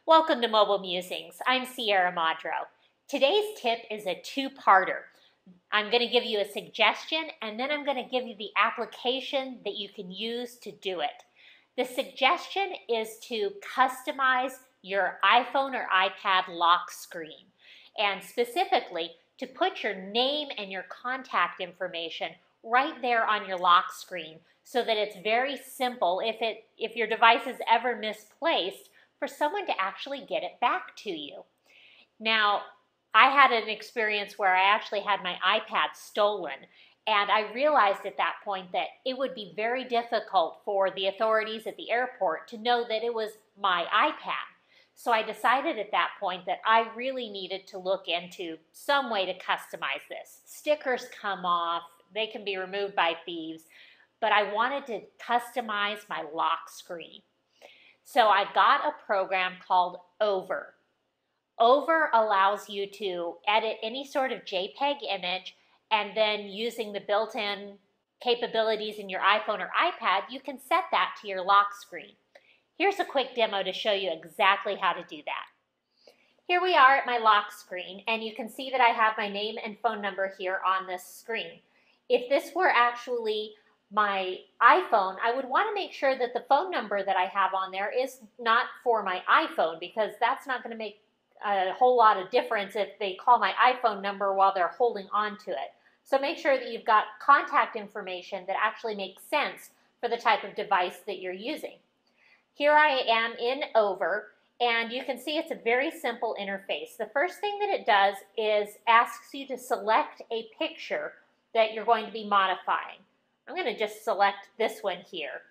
Welcome to Mobile Musings. I'm Sierra Madro. Today's tip is a two-parter. I'm going to give you a suggestion and then I'm going to give you the application that you can use to do it. The suggestion is to customize your iPhone or iPad lock screen, and specifically to put your name and your contact information right there on your lock screen so that it's very simple if your device is ever misplaced for someone to actually get it back to you. Now, I had an experience where I actually had my iPad stolen, and I realized at that point that it would be very difficult for the authorities at the airport to know that it was my iPad. So I decided at that point that I really needed to look into some way to customize this. Stickers come off, they can be removed by thieves, but I wanted to customize my lock screen. So I got a program called Over. Over allows you to edit any sort of JPEG image, and then using the built-in capabilities in your iPhone or iPad, you can set that to your lock screen. Here's a quick demo to show you exactly how to do that. Here we are at my lock screen, and you can see that I have my name and phone number here on this screen. If this were actually my iPhone, I would want to make sure that the phone number that I have on there is not for my iPhone, because that's not going to make a whole lot of difference if they call my iPhone number while they're holding on to it. So make sure that you've got contact information that actually makes sense for the type of device that you're using. Here I am in Over, and you can see it's a very simple interface. The first thing that it does is asks you to select a picture that you're going to be modifying. I'm going to just select this one here.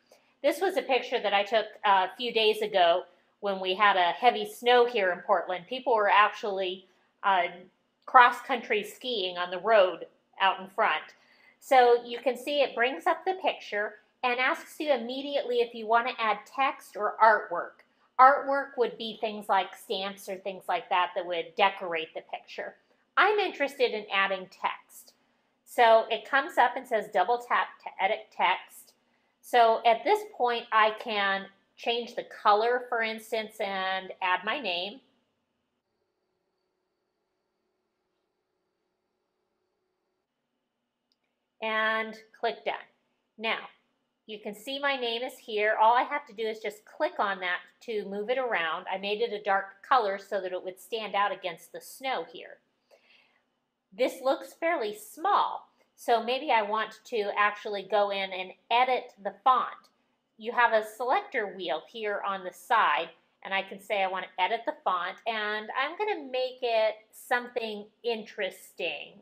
This was a picture that I took a few days ago when we had a heavy snow here in Portland. People were actually cross-country skiing on the road out in front. So you can see it brings up the picture and asks you immediately if you want to add text or artwork. Artwork would be things like stamps or things like that that would decorate the picture. I'm interested in adding text. So it comes up and says double tap to edit text. So at this point I can change the color, for instance, and add my name. And click done. Now, you can see my name is here. All I have to do is just click on that to move it around. I made it a dark color so that it would stand out against the snow here. This looks fairly small, so maybe I want to actually go in and edit the font. You have a selector wheel here on the side, and I can say I want to edit the font, and I'm going to make it something interesting.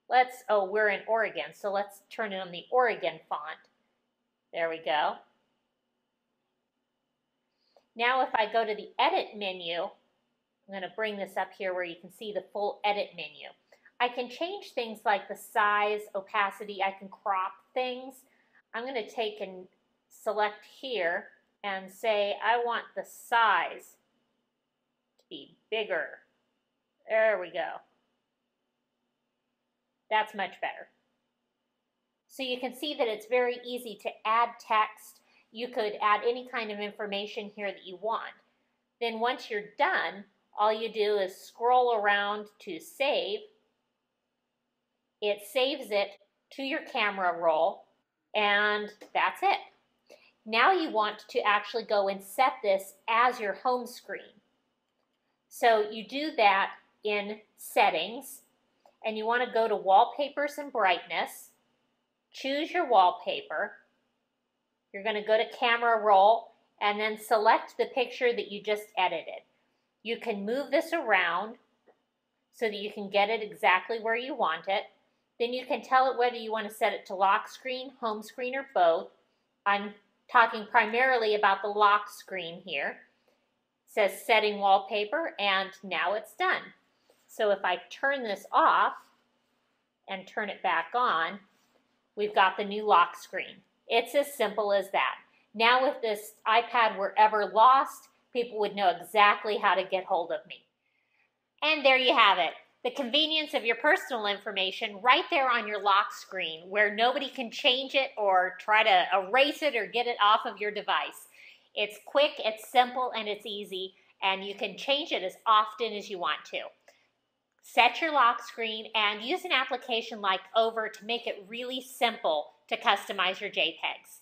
We're in Oregon, so let's turn it on the Oregon font. There we go. Now if I go to the edit menu, I'm going to bring this up here where you can see the full edit menu. I can change things like the size, opacity, I can crop things. I'm going to take and select here and say I want the size to be bigger. There we go. That's much better. So you can see that it's very easy to add text. You could add any kind of information here that you want. Then once you're done, all you do is scroll around to save. It saves it to your camera roll, and that's it. Now you want to actually go and set this as your home screen. So you do that in Settings, and you want to go to Wallpapers and Brightness, choose your wallpaper. You're going to go to Camera Roll, and then select the picture that you just edited. You can move this around so that you can get it exactly where you want it. Then you can tell it whether you want to set it to lock screen, home screen, or both. I'm talking primarily about the lock screen here. It says Setting Wallpaper, and now it's done. So if I turn this off and turn it back on, we've got the new lock screen. It's as simple as that. Now if this iPad were ever lost, people would know exactly how to get hold of me. And there you have it. The convenience of your personal information right there on your lock screen, where nobody can change it or try to erase it or get it off of your device. It's quick, it's simple, and it's easy, and you can change it as often as you want to. Set your lock screen and use an application like Over to make it really simple to customize your JPEGs.